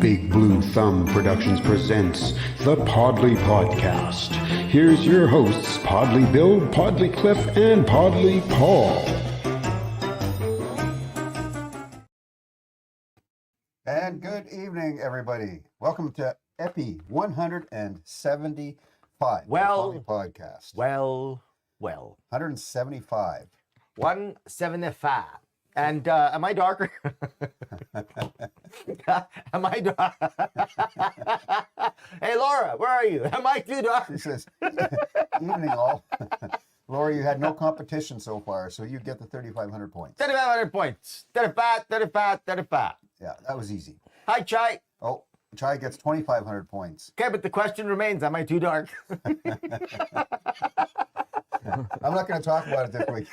Big Blue Thumb Productions presents the Podlie Podcast. Here's your hosts, Podlie Bill, Podlie Cliff, and Podlie Paul. And good evening, everybody. Welcome to Epi 175. Well, the Podlie Podcast. Well. 175. 175. And am I darker? Am I dark? Hey, Laura, where are you? Am I too dark? She says, evening all. Laura, you had no competition so far, so you get the 3,500 points. 3,500 points. 35. Yeah, that was easy. Hi, Chai. Oh, Chai gets 2,500 points. Okay, but the question remains, am I too dark? I'm not going to talk about it this week.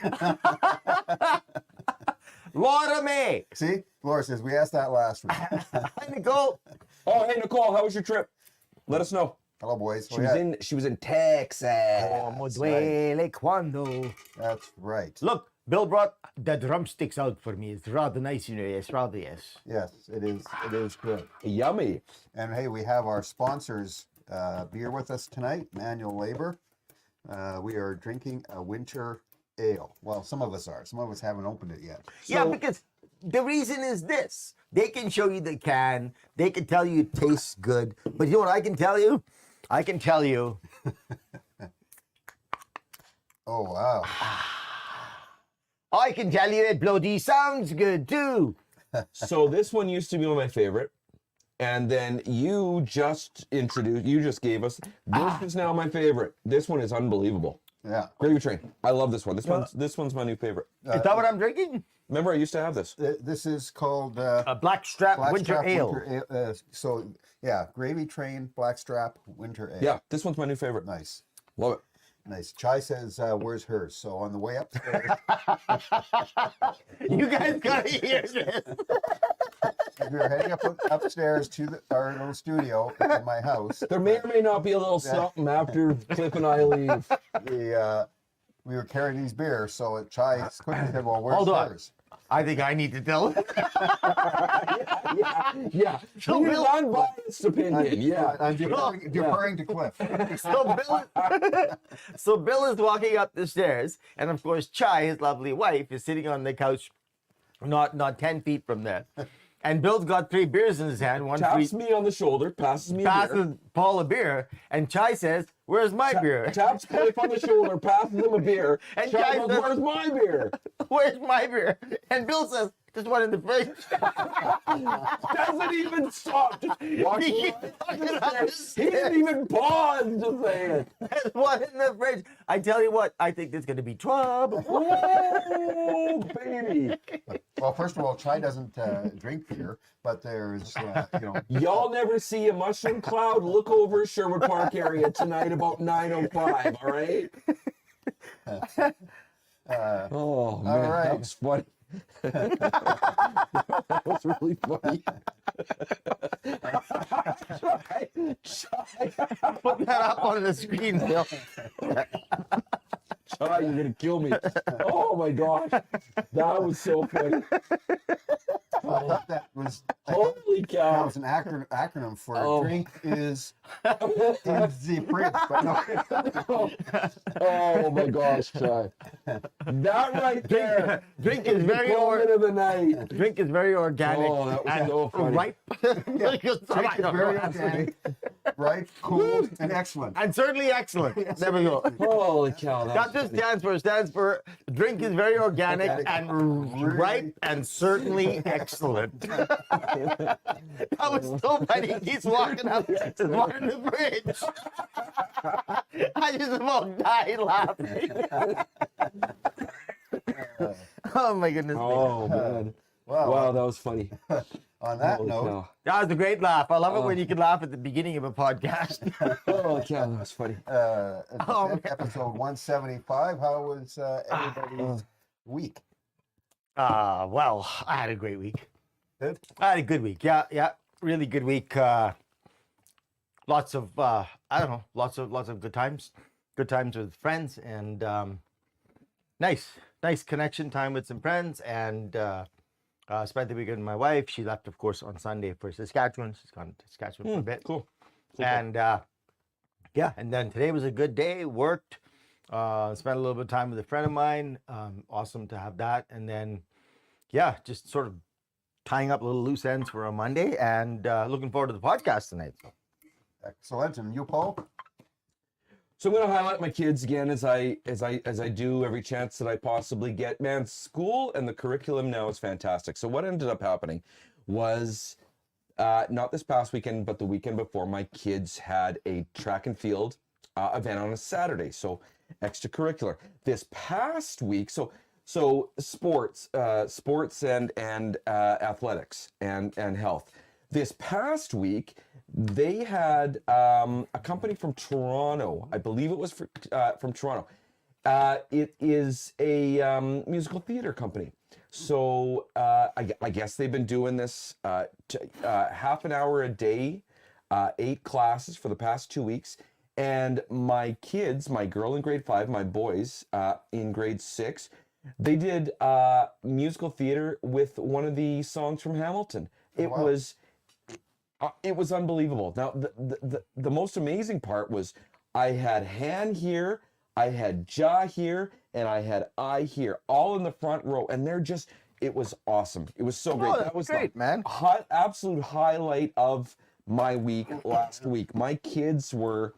Laura May. See? Laura says, we asked that last week. Hi, Nicole. Oh, hey, Nicole, how was your trip? Let us know. Hello, boys. She was in Texas. Como duele cuando. That's right. Look, Bill brought the drumsticks out for me. It's rather nice, you know. It's rather, yes. Yes, it is. It is good. Yummy. And hey, we have our sponsors beer with us tonight, Manual Labor. We are drinking a winter ale. Well, some of us are. Some of us haven't opened it yet. Yeah, because the reason is this. They can show you the can. They can tell you it tastes good. But you know what I can tell you? I can tell you. Oh, wow. I can tell you it bloody sounds good too. So this one used to be one of my favorite. And then you just gave us, this is now my favorite. This one is unbelievable. Yeah. Gravy Train. I love this one. This one's my new favorite. Is that what I'm drinking? Remember, I used to have this. This is called A Blackstrap Winter Ale. So, yeah, Gravy Train Blackstrap Winter Ale. Yeah, this one's my new favorite. Nice. Love it. Nice. Chai says, where's hers? So on the way upstairs, You guys gotta hear this. we're heading upstairs to our little studio in my house. There may or may not be a little something after Cliff and I leave. We were carrying these beers, so Chai quickly said, well, where's Hold on. hers? I think I need to tell it. Yeah. So Please, Bill- unbiased opinion. Yeah. I'm deferring to Cliff. So Bill is walking up the stairs, and of course Chai, his lovely wife, is sitting on the couch, not 10 feet from there. And Bill's got 3 beers in his hand. One Taps free, me on the shoulder, passes me a beer. passes Paul a beer, and Chai says, "Where's my beer? Taps Cliff on the shoulder, passes him a beer. And Chai Chai goes, says- where's my beer? Where's my beer?" And Bill says, "There's one in the fridge." Doesn't even stop. Just walking He right keeps up walking the up stairs. the He stairs. didn't even pause to say it. There's one in the fridge. I tell you what, I think there's going to be trouble. Oh, baby. Well, first of all, Chai doesn't drink beer, but there's, Y'all never see a mushroom cloud? Look over Sherwood Park area tonight about 9:05, all right? Oh, man, all right. that was funny. That was really funny. Put that up on the screen, Bill. Chai, you're gonna kill me. Oh my gosh, that was so funny. I thought that was Holy that cow! was an acronym for Oh. drink is in the fridge. But no. Oh my gosh, Chai. That right there. Drink is very Moment of the night. Drink is very organic. Oh, that was and so funny. ripe. Drink is very organic, right? Cool and excellent. And certainly excellent. There we go. Holy cow! That That was just funny. stands for drink is very organic and ripe and certainly excellent. That was so funny. He's walking up. There's one in the fridge. I just about died laughing. Oh my goodness. Oh man! Well, Wow, that was funny. on that Holy note, cow. That was a great laugh. I love it when you can laugh at the beginning of a podcast. Holy cow, that was funny. Oh, man. episode 175. How was everybody's week? Well, I had a great week. Good. I had a good week. Yeah, really good week. Lots of lots of good times with friends, and nice connection time with some friends, and Spent the weekend with my wife. She left, of course, on Sunday for Saskatchewan. She's gone to Saskatchewan for a bit. Cool. And yeah, and then today was a good day. Worked, spent a little bit of time with a friend of mine. Awesome to have that. And then, yeah, just sort of tying up little loose ends for a Monday, and looking forward to the podcast tonight. So. Excellent. And you, Paul? So I'm going to highlight my kids again as I do every chance that I possibly get. Man, school and the curriculum now is fantastic. So what ended up happening was not this past weekend, but the weekend before, my kids had a track and field event on a Saturday. So extracurricular. This past week, so sports and athletics and health. This past week, they had a company from Toronto. I believe it was from Toronto. It is a musical theater company. So I guess they've been doing this half an hour a day, 8 classes for the past 2 weeks. And my kids, my girl in grade 5, my boys in grade 6, they did musical theater with one of the songs from Hamilton. It was unbelievable. Now, the most amazing part was I had Han here, I had Ja here, and I had I here, all in the front row, and it was awesome. It was so great. Oh, That was great, the man. Absolute highlight of my week last week. My kids are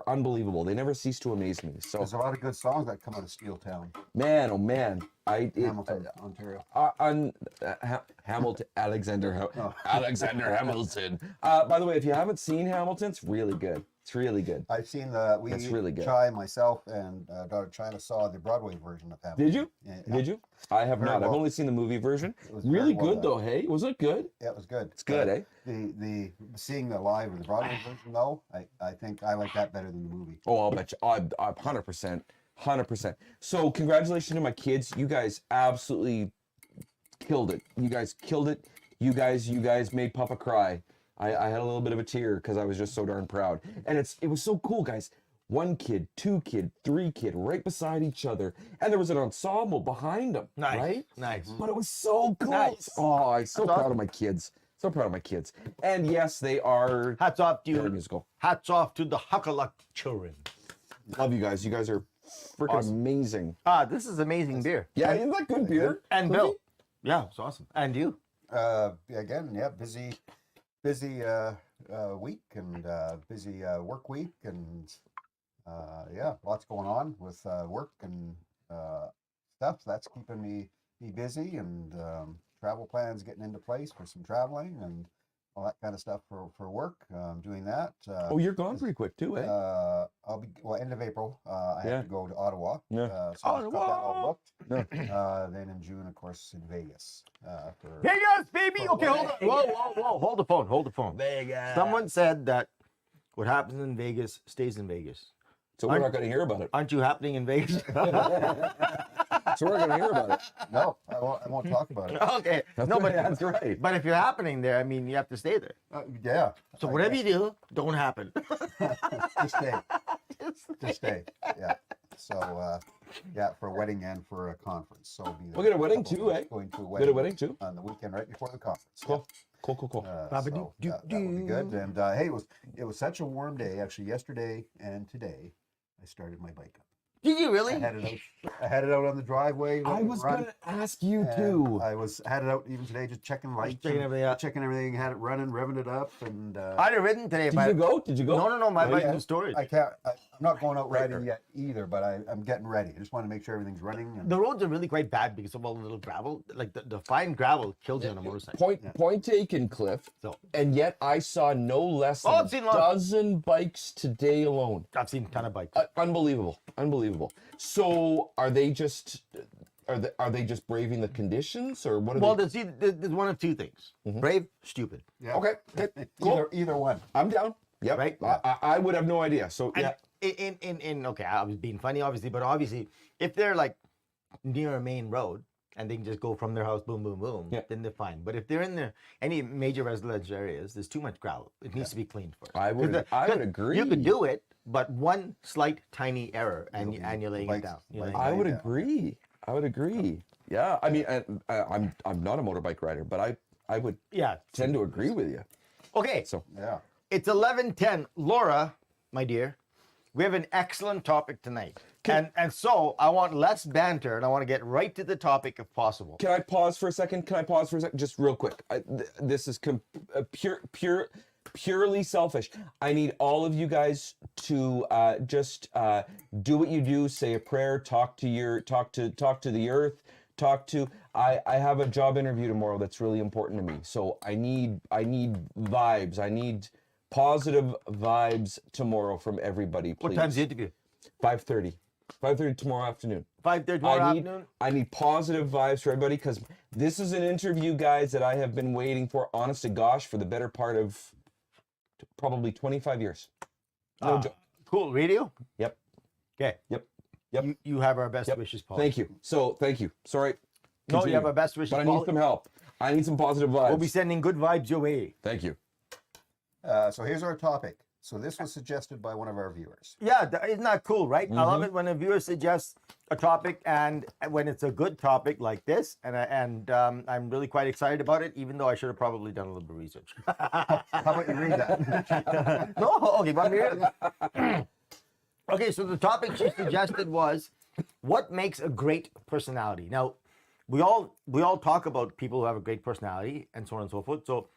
unbelievable. They never cease to amaze me. So There's a lot of good songs that come out of Steeltown, man, oh man, Hamilton, Ontario. Hamilton, Alexander Oh. Hamilton. By the way, if you haven't seen Hamilton, it's really good. It's really good. I've seen That's really good. myself, and daughter China saw the Broadway version of Hamilton. Did you? Yeah, Did you? I have Very not. I've well. only seen the movie version. It was Really very well good done. though. Hey, was it good? Yeah, it was good. It's good, eh? The seeing the live or the Broadway version though, I think I like that better than the movie. Oh, I'll bet you. I'm 100%. 100%. So congratulations to my kids. You guys absolutely killed it. You guys killed it. You guys made Papa cry. I had a little bit of a tear because I was just so darn proud. And it was so cool, guys. 1 kid, 2 kid, 3 kid, right beside each other. And there was an ensemble behind them, Nice. right? Nice. But it was so cool. Nice. Oh, I'm so That's proud awesome. of my kids. So proud of my kids. And yes, they are Hats off to very you. musical. Hats off to the Huckaluck children. Love you guys. You guys are freaking amazing. This is amazing beer. Yeah, isn't that good beer? And Cookie? Bill. Yeah, it's awesome. And you? Again, yeah, busy week and busy work week, and yeah, lots going on with work and stuff. That's keeping me busy, and travel plans getting into place for some traveling and all that kind of stuff for work. Doing that. Oh, you're gone pretty quick too, eh? I'll be end of April. I Yeah. have to go to Ottawa. Yeah. So I've got that all Yeah. booked. Then in June, of course, in Vegas. For Vegas, baby. Okay, hold on. Whoa. Hold the phone. Vegas. Someone said that what happens in Vegas stays in Vegas. So we're not going to hear about it. Aren't you happening in Vegas? So we're going to hear about it. No, I won't talk about it. Okay. No, but That's right. But if you're happening there, I mean, you have to stay there. Yeah. So whatever you do, don't happen. Just stay. Just stay. Yeah. So yeah, for a wedding and for a conference. So I'll be there. We'll get a wedding couple too, of eh? weeks, going to a Get wedding. a wedding too. On the weekend right before the conference. Cool. Cool. So, yeah, that would be good. And hey, it was such a warm day. Actually, yesterday and today, I started my bike up. Did you really? I had it out on the driveway. I letting it was run, going to ask you and too. I had it out even today, just checking lights, checking and everything out. checking everything. Had it running, revving it up, and I'd have ridden today. Did you go? Did you go? No. My Oh, bike's yeah. in storage. I can't. I'm not going out Right, riding right. yet either, but I'm getting ready. I just want to make sure everything's running. And The roads are really quite bad because of all the little gravel. Like the fine gravel kills you on a motorcycle. Point taken, Cliff. So And yet I saw no less than I've a seen lots. dozen bikes today alone. I've seen a ton of bikes. Unbelievable. So are they just braving the conditions, or what are Well, they? there's one of two things: brave, stupid. yeah. Okay, cool. Either one. I'm down. Yep. Right? I would have no idea. So yeah. In okay, I was being funny, obviously, but obviously, if they're like near a main road and they can just go from their house, boom, boom, boom, Yeah. then they're fine. But if they're in any major residential areas, there's too much gravel. It needs to be cleaned first. I would 'Cause agree. You could do it, but one slight tiny error and you're laying it bike's- down. You're bike's laying it I would Yeah. agree. I would agree. Yeah, I mean, I'm not a motorbike rider, but I would Yeah. tend to agree with you. Okay. So Yeah. It's 11:10. Laura, my dear, we have an excellent topic tonight. And so I want less banter and I want to get right to the topic if possible. can I pause for a second? Just real quick. This is purely selfish. I need all of you guys to just do what you do. Say a prayer. Talk to the earth. I have a job interview tomorrow that's really important to me. So I need vibes. I need positive vibes tomorrow from everybody. Please. What time's the interview? 5:30. 5:30 tomorrow afternoon. 5:30 tomorrow afternoon? I need positive vibes for everybody because this is an interview, guys, that I have been waiting for, honest to gosh, for the better part of probably 25 years. No joke. Cool. Radio? Yep. Okay. Yep. You have our best wishes, Paul. Thank you. So, thank you. Sorry. No, you Continue. have our best wishes, But I Paul. need some help. I need some positive vibes. We'll be sending good vibes your way. Thank you. So here's our topic. So this was suggested by one of our viewers. Yeah, isn't that cool, right? I Mm-hmm. love it when a viewer suggests a topic, and when it's a good topic like this, and I'm really quite excited about it, even though I should have probably done a little bit of research. How about you read that? No, okay, but okay. So the topic she suggested was, what makes a great personality? Now, we all talk about people who have a great personality and so on and so forth. So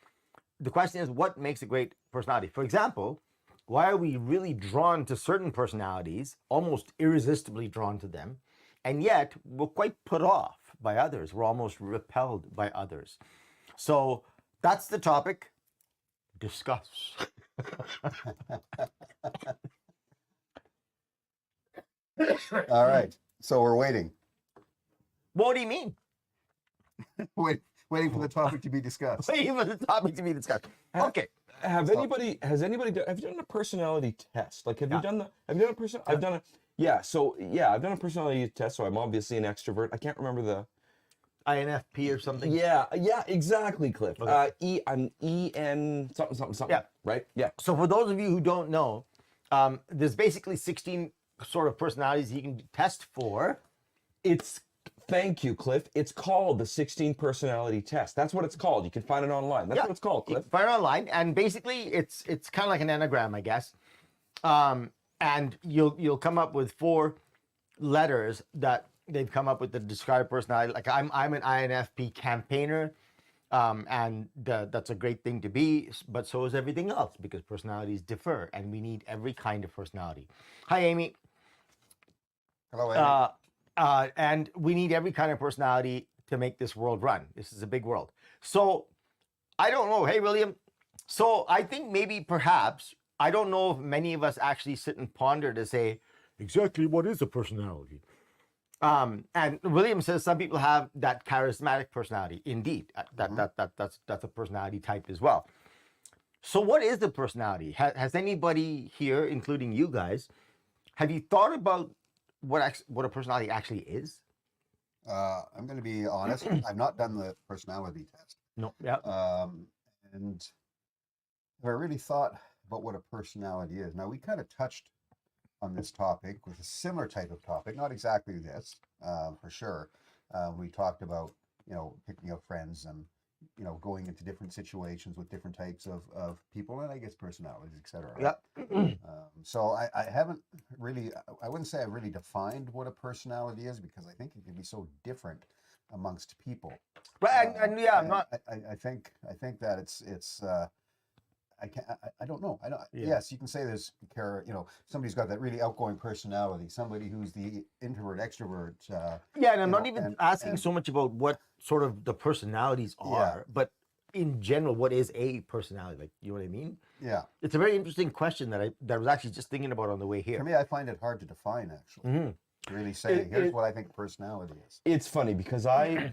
the question is, what makes a great personality? For example, why are we really drawn to certain personalities, almost irresistibly drawn to them, and yet we're quite put off by others? We're almost repelled by others. So that's the topic. Discuss. All right. So we're waiting. What do you mean? Waiting for the topic to be discussed. Waiting for the topic to be discussed. Okay. Has anybody have you done a personality test? Like, have you done a person? I've done a, yeah. So yeah, I've done a personality test. So I'm obviously an extrovert. I can't remember the INFP or something. Yeah, exactly, Cliff. Okay. I'm EN something. Yeah. Right? Yeah. So for those of you who don't know, there's basically 16 sort of personalities you can test for. Thank you, Cliff. It's called the 16 personality test. That's what it's called. You can find it online. That's what it's called, You Cliff. can find it online, and basically it's kind of like an enneagram, I guess. And you'll come up with 4 letters that they've come up with to describe personality. Like I'm an INFP campaigner, and that's a great thing to be. But so is everything else, because personalities differ, and we need every kind of personality. Hi, Amy. Hello, Amy. And we need every kind of personality to make this world run. This is a big world. So I don't know. Hey, William. So I think maybe perhaps, I don't know if many of us actually sit and ponder to say, exactly what is a personality? And William says some people have that charismatic personality. Indeed, that's a personality type as well. So what is the personality? Has anybody here, including you guys, have you thought about what a personality actually is? I'm going to be honest. I've not done the personality test. No. Yeah. And if I really thought about what a personality is. Now, we kind of touched on this topic with a similar type of topic, not exactly this, for sure. We talked about, picking up friends and, going into different situations with different types of people, and I guess personalities, etc. Yeah. So I haven't really, I wouldn't say I've really defined what a personality is, because I think it can be so different amongst people. Right. And yeah, I'm not. I think that it's I don't know. Yeah. Yes, you can say there's somebody's got that really outgoing personality, somebody who's the introvert, extrovert. Yeah, and I'm not even asking so much about what sort of the personalities are, but in general, what is a personality? Like, you know what I mean? Yeah. It's a very interesting question that I was actually just thinking about on the way here. For me, I find it hard to define, actually. Mm-hmm. To really say, here's what I think personality is. It's funny because I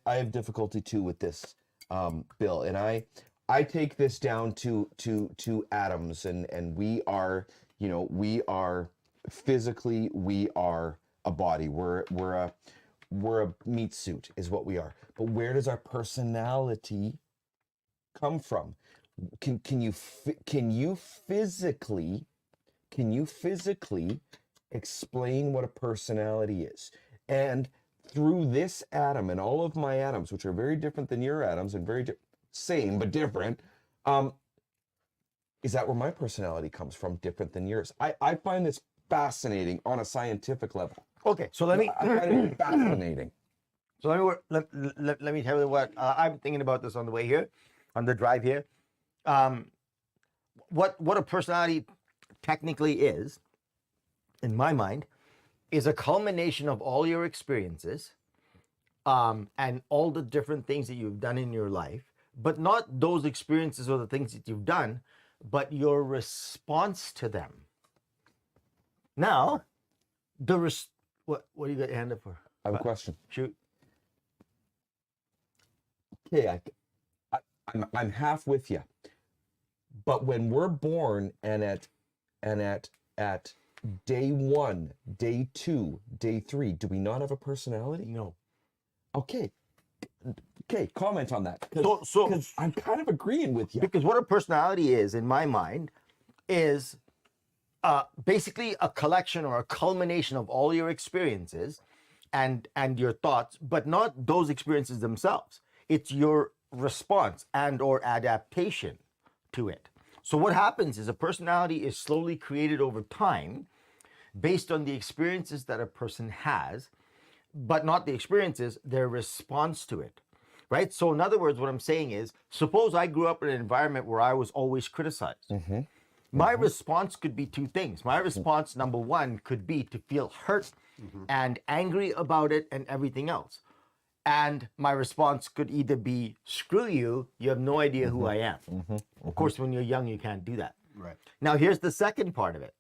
have difficulty too with this, Bill, and I take this down to atoms, and we are physically, we are a body. We're a meat suit is what we are. But where does our personality come from? Can you physically explain what a personality is? And through this atom and all of my atoms, which are very different than your atoms and very same but different, is that where my personality comes from, different than yours? I find this fascinating on a scientific level. Okay, so let me I find it fascinating. so let me tell you what I'm thinking about this on the way here, on the drive here. What a personality technically is, in my mind, is a culmination of all your experiences, and all the different things that you've done in your life, but not those experiences or the things that you've done, but your response to them. Now, what do you got your hand up for? I have a question. Shoot. Okay, I'm half with you. But when we're born and at day 1, day 2, day 3, do we not have a personality? No. Okay. Okay, comment on that. So 'Cause I'm kind of agreeing with you. because what a personality is, in my mind, is basically a collection or a culmination of all your experiences and your thoughts, but not those experiences themselves. It's your response and or adaptation to it. So what happens is a personality is slowly created over time based on the experiences that a person has, but not the experiences, their response to it. Right? So in other words, what I'm saying is, suppose I grew up in an environment where I was always criticized. My response could be two things. My response, number one, could be to feel hurt and angry about it and everything else. And my response could either be, screw you, you have no idea who I am. Of course, when you're young, you can't do that. Right. Now, here's the second part of it.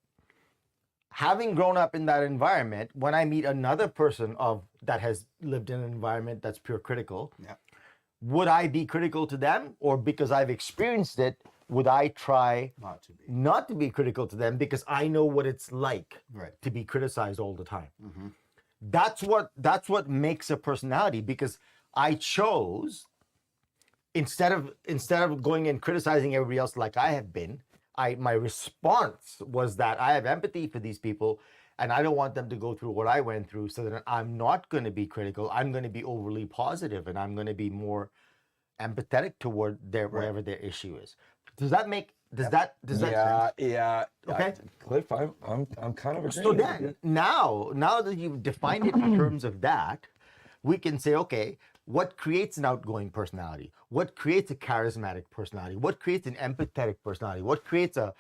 Having grown up in that environment, when I meet another person that has lived in an environment that's pure critical, Yeah. would I be critical to them? Or because I've experienced it, would I try Not to be. not to be critical to them because I know what it's like Right. to be criticized all the time? That's what makes a personality, because I chose, instead of going and criticizing everybody else like I have been, my response was that I have empathy for these people and I don't want them to go through what I went through, so that I'm not going to be critical. I'm going to be overly positive and I'm going to be more empathetic toward whatever their issue is. Does that make that sense? Yeah. Okay. Cliff, I'm kind of agreeing. So then, now that you've defined it in terms of that, we can say, okay, what creates an outgoing personality? What creates a charismatic personality? What creates an empathetic personality? What creates a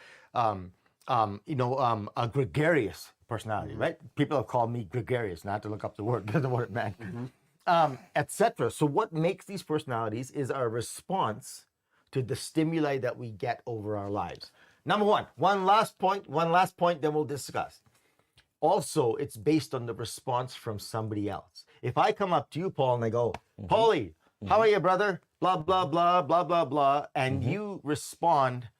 gregarious personality? Right? People have called me gregarious, not to look up the word because of what it meant, etc. So what makes these personalities is our response to the stimuli that we get over our lives. Number one last point, then we'll discuss. Also, it's based on the response from somebody else. If I come up to you, Paul, and I go, Paulie, how are you, brother? Blah, blah, blah, blah, blah, blah. And you respond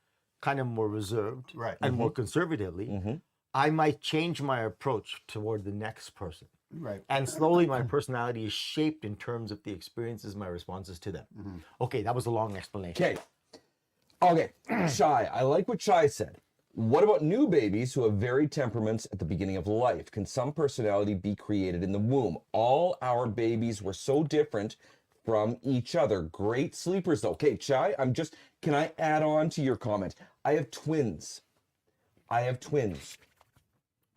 kind of more reserved and more conservatively, I might change my approach toward the next person. Right. And slowly my personality is shaped in terms of the experiences, my responses to them. Okay, that was a long explanation. Okay, Shai, I like what Shai said. What about new babies who have varied temperaments at the beginning of life? Can some personality be created in the womb? All our babies were so different from each other. Great sleepers though. Okay, Shai, can I add on to your comment? I have twins.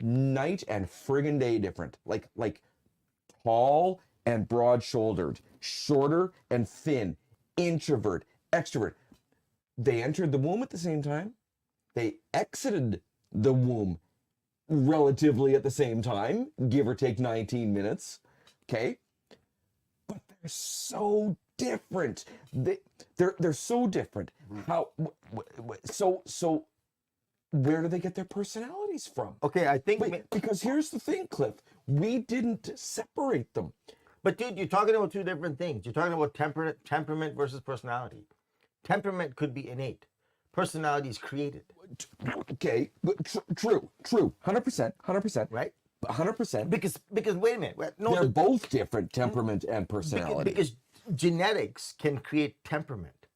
Night and friggin' day different. Like tall and broad-shouldered, shorter and thin, introvert, extrovert. They entered the womb at the same time. They exited the womb relatively at the same time, give or take 19 minutes. Okay? But they're so different. They're so different. So where do they get their personalities from? Okay, I think... Because here's the thing, Cliff. We didn't separate them. But dude, you're talking about two different things. You're talking about temperament versus personality. Temperament could be innate. Personality is created. Okay, but true. 100%. Right? 100%. Because wait a minute. No, they're both different, temperament and personality. Because genetics can create temperament.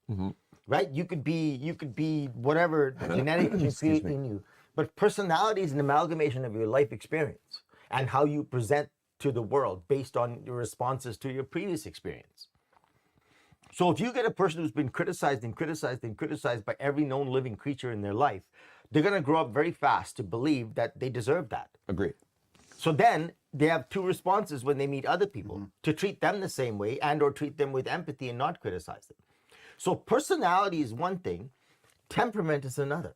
Right? You could be whatever genetics can create in you. But personality is an amalgamation of your life experience and how you present to the world based on your responses to your previous experience. So if you get a person who's been criticized and criticized and criticized by every known living creature in their life, they're going to grow up very fast to believe that they deserve that. Agree. So then they have two responses when they meet other people, to treat them the same way and or treat them with empathy and not criticize them. So personality is one thing, temperament is another.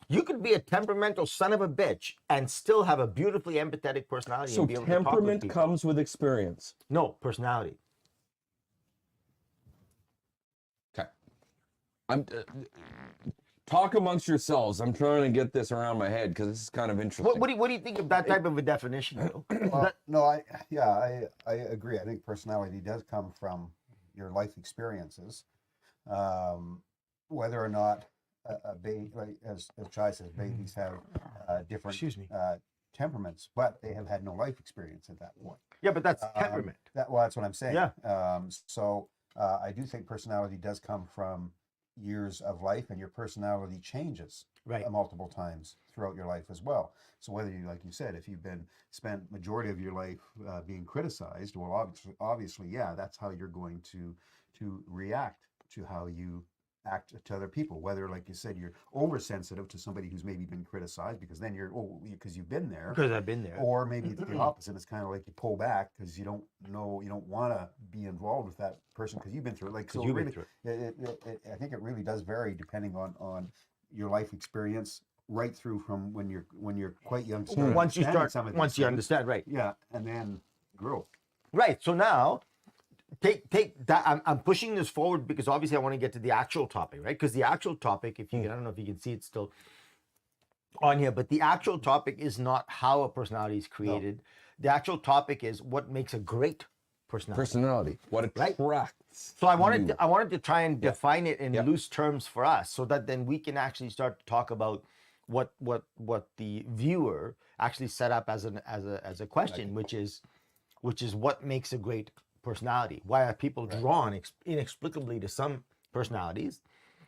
You could be a temperamental son of a bitch and still have a beautifully empathetic personality. So and be able to talk with temperament people. comes with experience. No, personality. Okay. I'm talk amongst yourselves. I'm trying to get this around my head because this is kind of interesting. What do you think of that type of a definition, Bill? No, I agree. I think personality does come from your life experiences. Whether or not a baby, like as Chai says, babies have different temperaments, but they have had no life experience at that point. Yeah, but that's temperament. Well, that's what I'm saying. Yeah. So I do think personality does come from years of life, and your personality changes multiple times throughout your life as well. So whether you, like you said, if you've spent majority of your life being criticized, well, obviously, yeah, that's how you're going to react to how you act to other people. Whether, like you said, you're oversensitive to somebody who's maybe been criticized, because then because you've been there. Because I've been there. Or maybe it's the opposite. It's kind of like you pull back because you don't want to be involved with that person because you've been through it. Like, so really, I think it really does vary depending on your life experience, right through from when you're quite young. Once you understand, right? Yeah, and then grow. Right. So now, take that. I'm pushing this forward because obviously I want to get to the actual topic, right? Because the actual topic, I don't know if you can see it still on here, but the actual topic is not how a personality is created. No. The actual topic is what makes a great personality. What attracts. So I wanted to try and define it in loose terms for us, so that then we can actually start to talk about what the viewer actually set up as a question, which is what makes a great personality. Why are people drawn inexplicably to some personalities,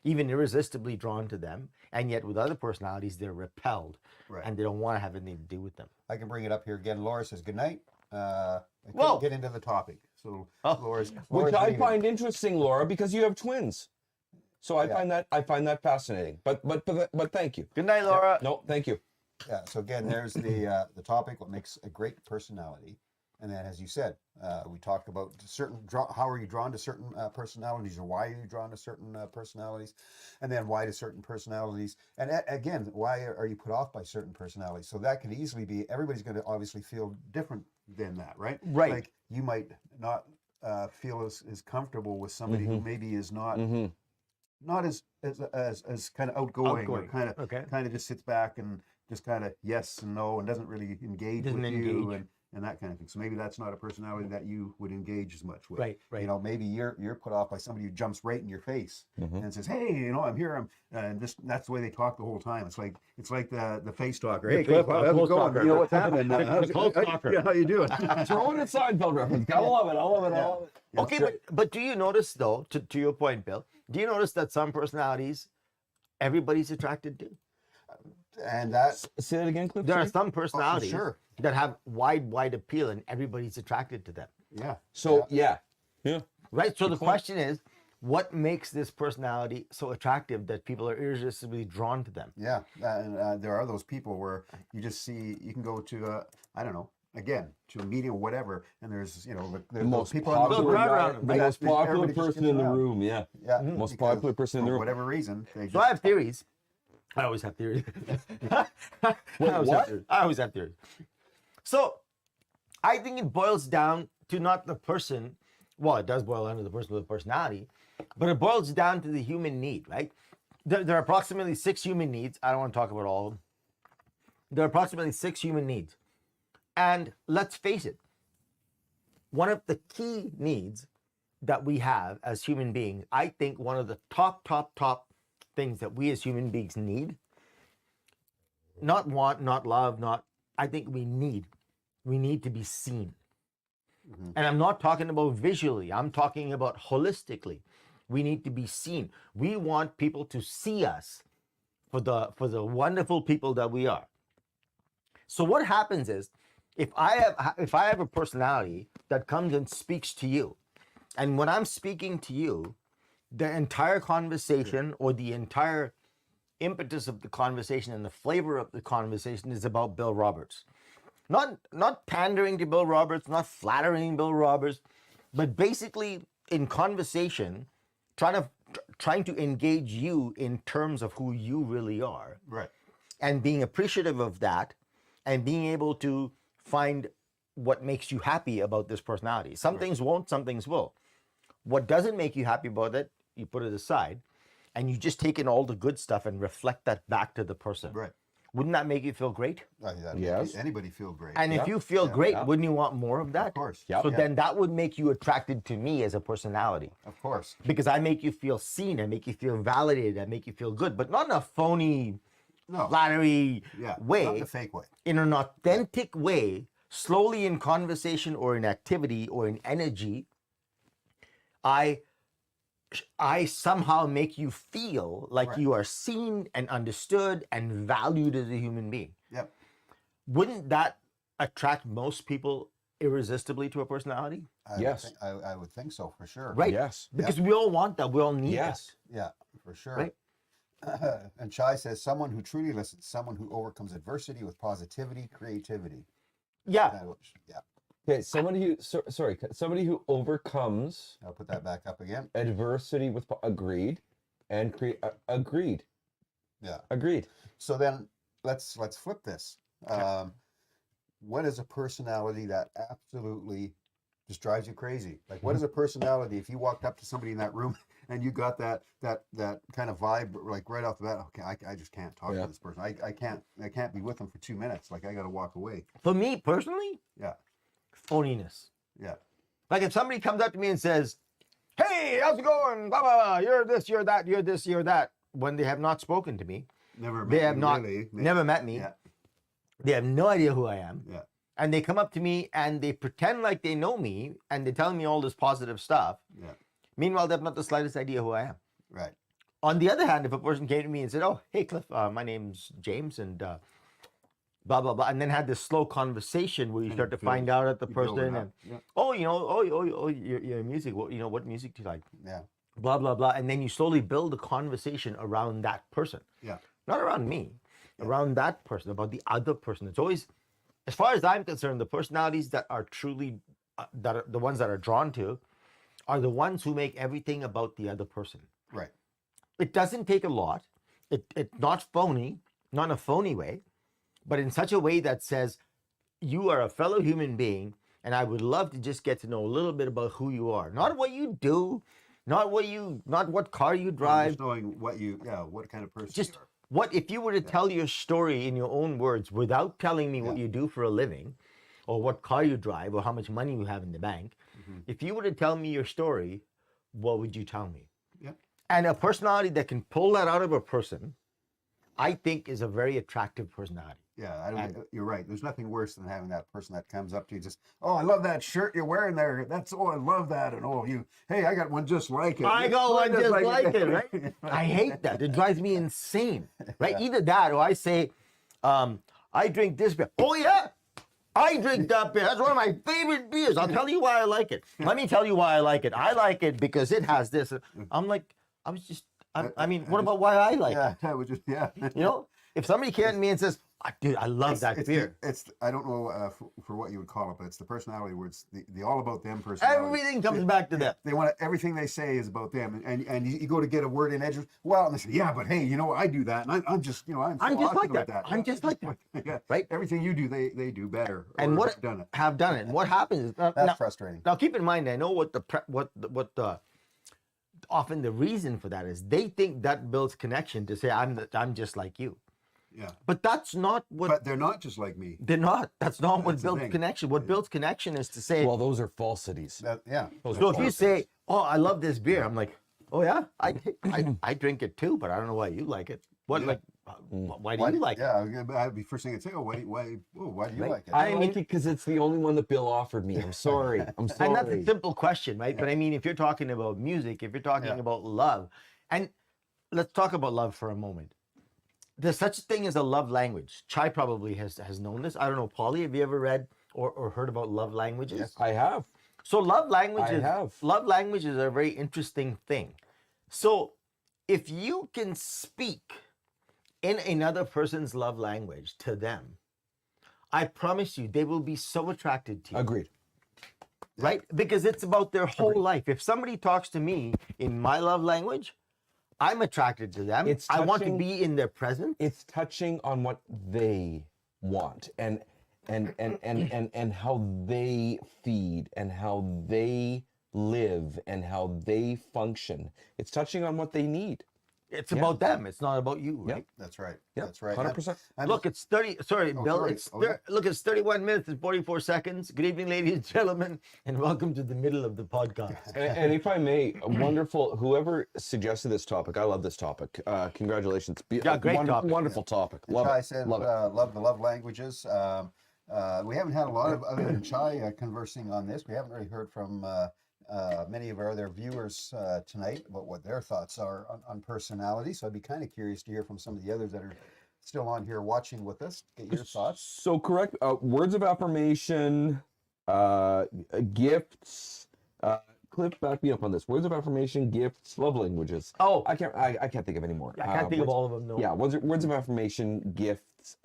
even irresistibly drawn to them, and yet with other personalities they're repelled and they don't want to have anything to do with them? I can bring it up here again. Laura says good night. I couldn't get into the topic, so Laura's which I find interesting, Laura, because you have twins. So I find that fascinating. But thank you. Good night, Laura. No, thank you. Yeah. So again, there's the topic: what makes a great personality. And then, as you said, we talked about how are you drawn to certain personalities, or why are you drawn to certain personalities, and then why to certain personalities, and again, why are you put off by certain personalities? So that could easily be, everybody's going to obviously feel different than that, right? Right. Like you might not feel as comfortable with somebody who maybe is not as kind of outgoing. Or kind of just sits back and just kind of yes and no and doesn't really engage with you and that kind of thing. So maybe that's not a personality that you would engage as much with. Right. You know, maybe you're put off by somebody who jumps right in your face and says, "Hey, I'm here." And that's the way they talk the whole time. It's like the face talker. Hey, Cliff, how's it going? You know what's happening? The close talker. How you doing? Throwing a Seinfeld reference. I love it. Yeah. Okay, but do you notice though, to your point, Bill? Do you notice that some personalities everybody's attracted to? And that. Say it again, Cliff. There are some personalities that have wide appeal, and everybody's attracted to them. Yeah. So Right. So the question is, what makes this personality so attractive that people are irresistibly drawn to them? Yeah, and there are those people where you just see, you can go to I don't know, again, to a meeting or whatever, and there's the most people most popular person in the room. Yeah. Most popular person in the room. For whatever reason. So I have theories. I always have theories. I always have theories. So I think it boils down to not the person. Well, it does boil down to the person with the personality, but it boils down to the human need, right? There are approximately 6 human needs. I don't want to talk about all of them. There are approximately 6 human needs. And let's face it, one of the key needs that we have as human beings, I think one of the top things that we as human beings need, not want, not love, I think we need to be seen. And I'm not talking about visually, I'm talking about holistically. We need to be seen. We want people to see us for the wonderful people that we are. So what happens is, if I have a personality that comes and speaks to you, and when I'm speaking to you, the entire conversation or the entire impetus of the conversation and the flavor of the conversation is about Bill Roberts. Not pandering to Bill Roberts, not flattering Bill Roberts, but basically in conversation, trying to engage you in terms of who you really are, Right. and being appreciative of that, and being able to find what makes you happy about this personality. Some things won't, some things will. What doesn't make you happy about it, you put it aside, and you just take in all the good stuff and reflect that back to the person. Right. Wouldn't that make you feel great? That Yes. Anybody feel great? And if you feel great, wouldn't you want more of that? Of course. Yeah. So then that would make you attracted to me as a personality. Of course. Because I make you feel seen, I make you feel validated, I make you feel good, but not in a phony, No. flattery Yeah. way. Not in a fake way. In an authentic way, slowly in conversation or in activity or in energy, I somehow make you feel like Right. you are seen and understood and valued as a human being. Yep. Wouldn't that attract most people irresistibly to a personality? Yes. I would think so for sure. Right. Yes. Because we all want that. We all need Yes. Yeah, for sure. Right. And Chai says, someone who truly listens, someone who overcomes adversity with positivity, creativity. that. Yeah. Yeah. Okay, somebody who somebody who overcomes I'll put that back up again. adversity with agreed, and agreed. Yeah. Agreed. So then let's flip this. What is a personality that absolutely just drives you crazy? Like, what is a personality if you walked up to somebody in that room and you got that kind of vibe, like right off the bat? Okay, I just can't talk Yeah. to this person. I can't be with them for 2 minutes. Like, I got to walk away. For me personally, Yeah. phoniness. Yeah. Like if somebody comes up to me and says, "Hey, how's it going? Blah, blah, blah. You're this, you're that, you're this, you're that," when they have not spoken to me, Never. they have met not really. never met me. Yeah. They have no idea who I am. Yeah. And they come up to me and they pretend like they know me and they're telling me all this positive stuff. Yeah. Meanwhile, they have not the slightest idea who I am. Right. On the other hand, if a person came to me and said, "Oh, hey, Cliff, my name's James," and blah, blah, blah, and then had this slow conversation where you And start to build- find out at the you build it person up. and, Yeah. "Oh, your music, what music do you like?" Yeah. Blah, blah, blah. And then you slowly build a conversation around that person. Yeah. Not around me, around that person, about the other person. It's always, as far as I'm concerned, the personalities that are truly, that are the ones that are drawn to, are the ones who make everything about the other person. Right. It doesn't take a lot. It's not phony, not in a phony way, but in such a way that says, you are a fellow human being, and I would love to just get to know a little bit about who you are. Not what you do, not what car you drive. Just knowing what kind of person Just you are. what if you were to tell your story in your own words without telling me what Yeah. you do for a living, or what car you drive, or how much money you have in the bank. Mhm. If you were to tell me your story, what would you tell me? Yeah. And a personality that can pull that out of a person, I think, is a very attractive personality. Yeah, you're right. There's nothing worse than having that person that comes up to you just, "Oh, I love that shirt you're wearing there. I love that." And hey, I got one just like it. I got one just like it, right? I hate that. It drives me insane, right? Either that or I say, I drink this beer. "Oh, yeah? I drink that beer. That's one of my favorite beers. I'll tell you why I like it. Let me tell you why I like it. I like it because it has this." I'm like, what about why I like it? I would just, If somebody came to me and says, "Dude, I love that beer." It's I don't know for what you would call it, but it's the personality where it's the all about them personality. Everything comes back to them. They want everything they say is about them, and you go to get a word in edge. Well, and they say, "Yeah, but hey, I do that, and I'm just, I'm I'm just like awesome that. at I'm just like that. Yeah, Right? Everything you do, they do better. And or what have done it. have done it. And what happens is That's frustrating. now keep in mind, I know what the often the reason for that is. They think that builds connection to say, I'm just like you. Yeah, But that's not what but they're not just like me. they're not. That's not what That's the builds thing. connection. What builds connection is to say, Well, those are falsities. Yeah, Those so are if you falsities. say, "Oh, I love this beer," I'm like, "Oh yeah, I drink it too, but I don't know why you like it. What Yeah. like why do you like it?" Yeah, I'd be first thing I'd say, "Oh, why do you Right. like it?" I I like mean- it because it's the only one that Bill offered me. I'm sorry. I'm sorry. And that's a simple question, right? But I mean, if you're talking about music, if you're talking Yeah. about love, and let's talk about love for a moment. there's such a thing as a love language. Chai probably has known this. I don't know, Polly, have you ever read or heard about love languages? Yes. I have. So love languages, have. love languages are a very interesting thing. So if you can speak in another person's love language to them, I promise you they will be so attracted to you. Agreed. Right? Because it's about their whole life. If somebody talks to me in my love language, I'm attracted to them. I want to be in their presence. It's touching on what they want and how they feed and how they live and how they function. It's touching on what they need. It's about them. It's not about you, right? That's right. Yeah, That's right. 100%. Look, it's 30. Sorry, Bill. sorry. It's Oh, yeah. look, it's 31 minutes and 44 seconds. Good evening, ladies and gentlemen, and welcome to the middle of the podcast. And if I may, a wonderful, whoever suggested this topic, I love this topic. Congratulations. Yeah, great topic. Wonderful topic. Love Chai it. said, Love it. love the love languages. We haven't had a lot of, other than Chai conversing on this, we haven't really heard from many of our other viewers tonight about what their thoughts are on personality. So I'd be kind of curious to hear from some of the others that are still on here watching with us. Get your thoughts. So correct. Words of affirmation, gifts. Cliff, back me up on this. Words of affirmation, gifts, love languages. Oh, I can't think of any more. I can't think of all of them. No. Yeah, words of affirmation, gifts,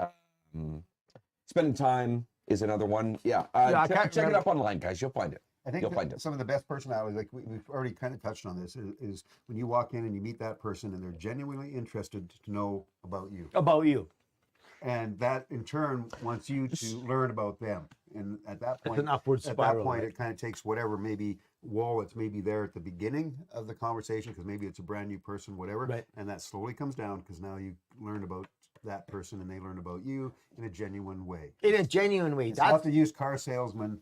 spending time is another one. Yeah, I check can't it remember. up online, guys. You'll find it. I think You'll that find it. some of the best personalities, like we've already kind of touched on this, is when you walk in and you meet that person and they're genuinely interested to know about you. About you. And that in turn wants you to learn about them. And at that point, It's an upward at spiral. that point, right? it kind of takes whatever maybe wall that's maybe there at the beginning of the conversation, because maybe it's a brand new person, whatever, Right. and that slowly comes down because now you learn about that person and they learn about you in a genuine way. In a genuine way. It's not That's the used car salesman,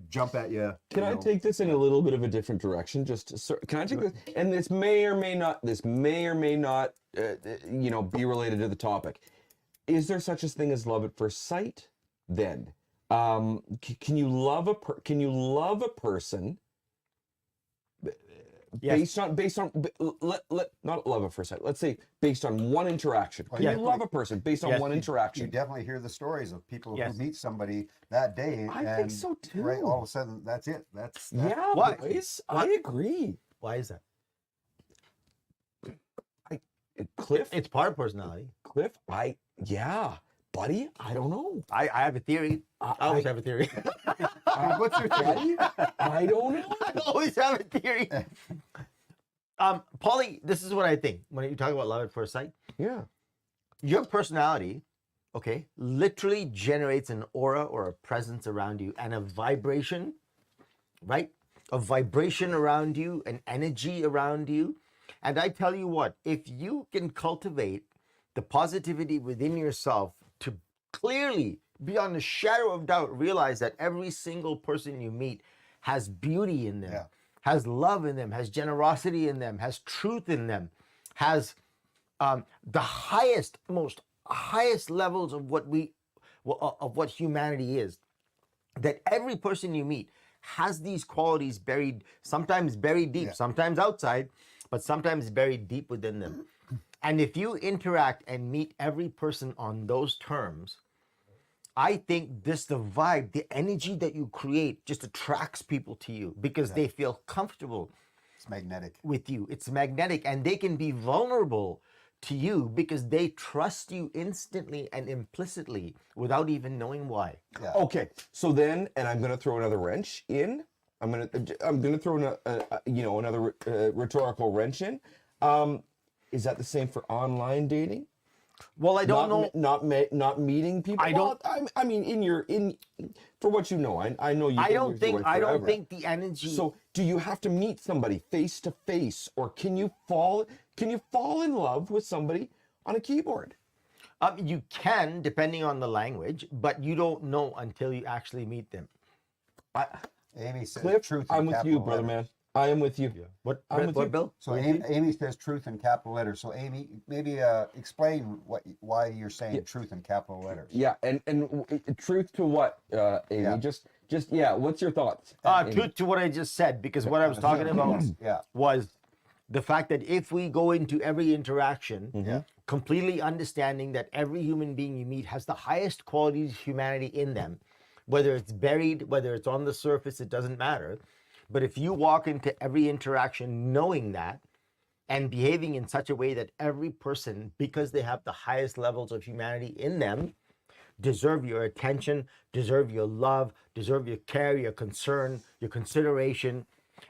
jump at you. Can I take this in a little bit of a different direction? Can I take this? And this may or may not be related to the topic. Is there such a thing as love at first sight? Then, can you love a person Yes. based on not love at first sight. Let's say based on one interaction. Can Yeah. you love a person based on Yes. one You interaction? definitely hear the stories of people Yes. who meet somebody that day, I and think so too. right, all of a sudden, that's it. That's Yeah, Why? boys, I agree. Why is that? Cliff, It's part of personality. Cliff, buddy, I don't know. I have a theory. I always have a theory. What's your theory? I don't know. I always have a theory. Polly, this is what I think when you talk about love at first sight. Yeah. Your personality, okay, literally generates an aura or a presence around you and a vibration, right? A vibration around you, an energy around you. And I tell you what, if you can cultivate the positivity within yourself to clearly, beyond a shadow of doubt, realize that every single person you meet has beauty in them, Yeah. has love in them, has generosity in them, has truth in them, has the highest levels of what humanity is. That every person you meet has these qualities buried, sometimes buried deep, Yeah. sometimes outside, but sometimes buried deep within them. And if you interact and meet every person on those terms, I think the vibe, the energy that you create just attracts people to you because they feel comfortable It's magnetic. with you. It's magnetic and they can be vulnerable to you because they trust you instantly and implicitly without even knowing why. Yeah. Okay, so then, and I'm gonna throw another wrench in. I'm gonna throw another rhetorical wrench in. Is that the same for online dating? Well, I don't know. Not meeting people. I don't- I mean, for what you know, I know you. I don't your think way I don't forever. think the energy. So, do you have to meet somebody face to face, or can you fall in love with somebody on a keyboard? You can, depending on the language, but you don't know until you actually meet them. Amy says Cliff, truth in I'm with you, capital brother letters. man. I am with you. What, I'm with you. Bill? So Amy says truth in capital letters. So Amy, maybe explain why you're saying truth in capital letters. Yeah, and truth to what, Amy? Yeah. Just What's your thoughts? Amy? To what I just said, because what I was talking about Yeah. was The fact that if we go into every interaction, Yeah. completely understanding that every human being you meet has the highest qualities of humanity in them, whether it's buried, whether it's on the surface, it doesn't matter. But if you walk into every interaction knowing that and behaving in such a way that every person, because they have the highest levels of humanity in them, deserve your attention, deserve your love, deserve your care, your concern, your consideration,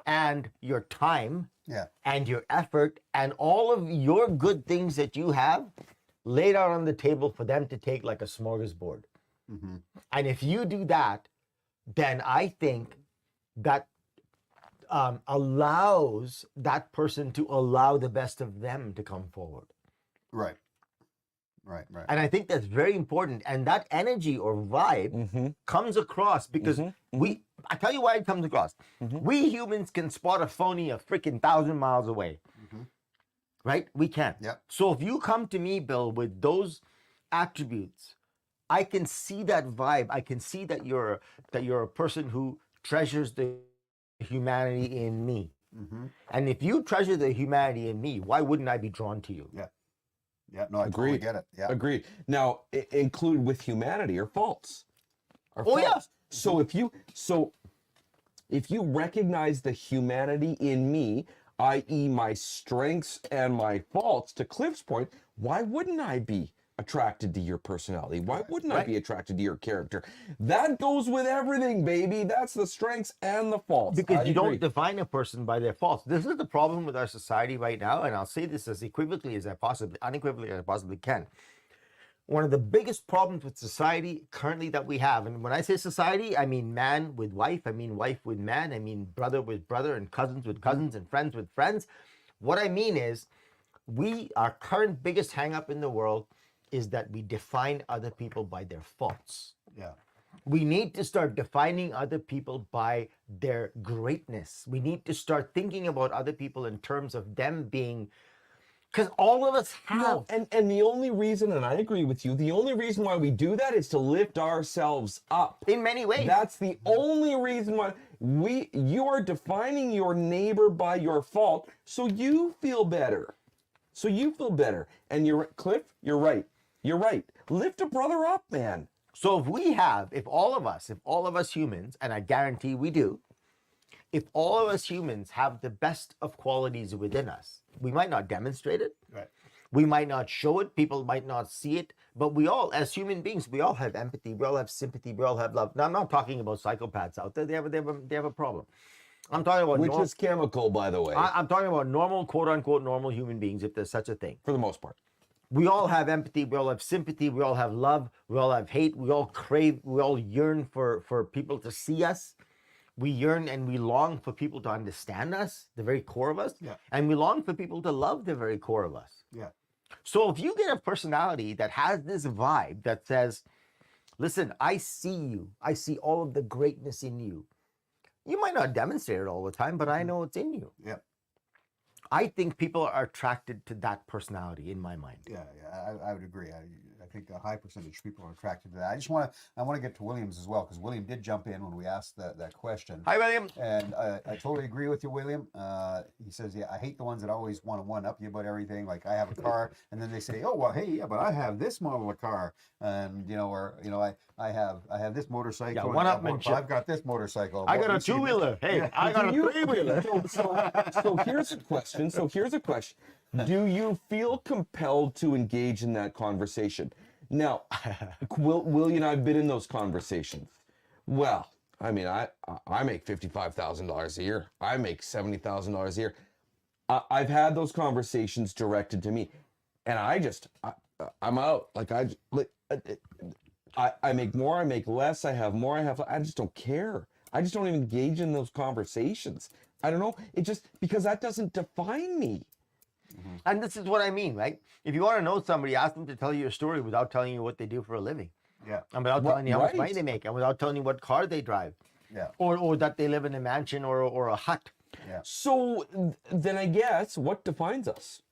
and your time, Yeah. and your effort, and all of your good things that you have laid out on the table for them to take like a smorgasbord. Mm-hmm. And if you do that, then I think that allows that person to allow the best of them to come forward. Right. Right. Right. And I think that's very important. And that energy or vibe comes across because I tell you why it comes across. We humans can spot a phony a freaking 1,000 miles away. Right? We can. Yep. So if you come to me, Bill, with those attributes, I can see that vibe. I can see that you're a person who treasures the humanity in me. And if you treasure the humanity in me, why wouldn't I be drawn to you? Yeah. Yeah. No, I totally get it. Yeah. Agreed. Now, include with humanity are faults. Oh, yeah. So if you recognize the humanity in me, i.e., my strengths and my faults, to Cliff's point, why wouldn't I be attracted to your personality? Why wouldn't I be attracted to your character? That goes with everything, baby. That's the strengths and the faults. Because you don't define a person by their faults. This is the problem with our society right now, and I'll say this as unequivocally as I possibly can. One of the biggest problems with society currently that we have, and when I say society, I mean man with wife, I mean wife with man, I mean brother with brother, and cousins with cousins, and friends with friends. What I mean is, our current biggest hang up in the world is that we define other people by their faults. Yeah. We need to start defining other people by their greatness. We need to start thinking about other people in terms of them being, because all of us have. No, and the only reason, and I agree with you, the only reason why we do that is to lift ourselves up. In many ways. That's the only reason why you are defining your neighbor by your fault, so you feel better. So you feel better. And Cliff, you're right. You're right. Lift a brother up, man. So if all of us humans, and I guarantee we do, if all of us humans have the best of qualities within us, we might not demonstrate it. Right. We might not show it. People might not see it. But we all, as human beings, we all have empathy. We all have sympathy. We all have love. Now, I'm not talking about psychopaths out there. They have a problem. I'm talking about Which is chemical, by the way. I'm talking about normal, quote unquote, normal human beings, if there's such a thing. For the most part. We all have empathy. We all have sympathy. We all have love. We all have hate. We all crave. We all yearn for people to see us. We yearn and we long for people to understand us, the very core of us. Yeah. And we long for people to love the very core of us. Yeah. So if you get a personality that has this vibe that says, listen, I see you. I see all of the greatness in you. You might not demonstrate it all the time, but I know it's in you. Yeah. I think people are attracted to that personality in my mind. Yeah, I would agree. I think a high percentage of people are attracted to that. I want to get to Williams as well, because William did jump in when we asked that question. Hi, William. And I totally agree with you, William. He says, yeah, I hate the ones that always want to one-up you about everything. Like, I have a car, and then they say, oh, well, hey, yeah, but I have this model of car, and I have this motorcycle. Yeah, and one-upmanship. I've got this motorcycle. I got a two-wheeler. Hey, Yeah. I got a three-wheeler. So here's a question. Do you feel compelled to engage in that conversation? Now, Willie and I have been in those conversations. Well, I mean, I make $55,000 a year. I make $70,000 a year. I've had those conversations directed to me, and I'm out. Like I make more, I make less, I have more, I just don't care. I just don't even engage in those conversations. I don't know. It just, because that doesn't define me. And this is what I mean, right? If you want to know somebody, ask them to tell you your story without telling you what they do for a living. Yeah. And without telling you how much Right. money they make, and without telling you what car they drive. Yeah. Or that they live in a mansion or a hut. Yeah. So then I guess what defines us?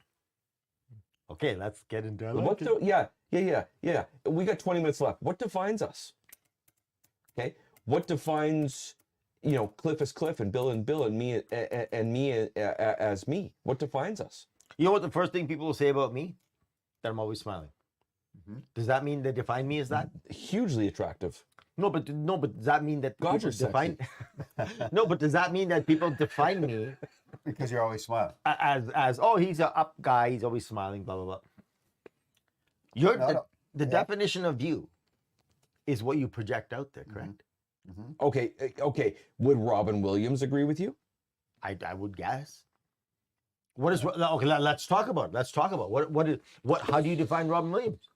Okay, let's get into it. Yeah. We got 20 minutes left. What defines us? Okay. What defines you know, Cliff is Cliff and Bill and me and me as me. What defines us? You know what the first thing people will say about me? That I'm always smiling. Does that mean they define me as that? Hugely attractive. No, but does that mean that God, people you're sexy. define? No, but does that mean that people define me Because you're always smiling. as oh, he's a up guy, he's always smiling, blah blah blah. You're the definition of you is what you project out there, correct? Okay. Would Robin Williams agree with you? I would guess. What is okay? Let's talk about it. Let's talk about what. How do you define Robin Williams?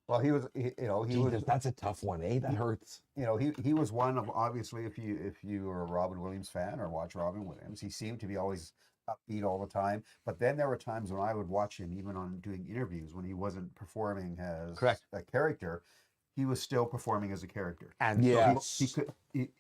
Well, he was, he was, That's a tough one, eh? That hurts. he was one of, obviously, if you are a Robin Williams fan or watch Robin Williams, he seemed to be always upbeat all the time. But then there were times when I would watch him, even on doing interviews, when he wasn't performing as a character, he was still performing as a character. And So he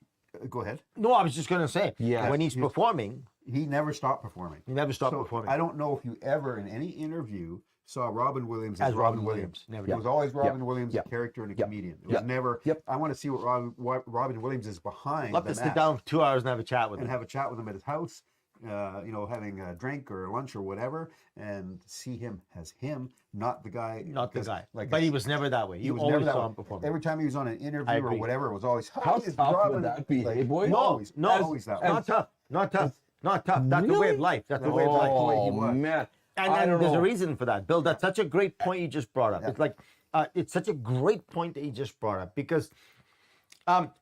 go ahead. no, I was just gonna say, Yeah. when he's performing, He never stopped performing. he never stopped So performing. I don't know if you ever in any interview saw Robin Williams as Robin Williams. Never It was always Robin Williams, Yep. a character and a Yep. comedian. It Yep. was never. Yep. I want to see what Robin Williams is behind Love the to sit mask down for 2 hours and have a chat with and him. have a chat with him at his house. Having a drink or lunch or whatever, and see him as him, not the guy. Not the because, guy. Like But he was never that way. he You was always never that saw way. him perform. Every time he was on an interview or agree. whatever, it was always How is tough would Robin?" that be, Like, hey, boy? always, No, always that way. not tough. Not tough. Not tough. That's the way Really? of life. That's the way of life. way he Oh was. man. I And don't there's know. a reason for that, Bill. That's such a great point you just brought up. Yeah. It's like it's such a great point that you just brought up because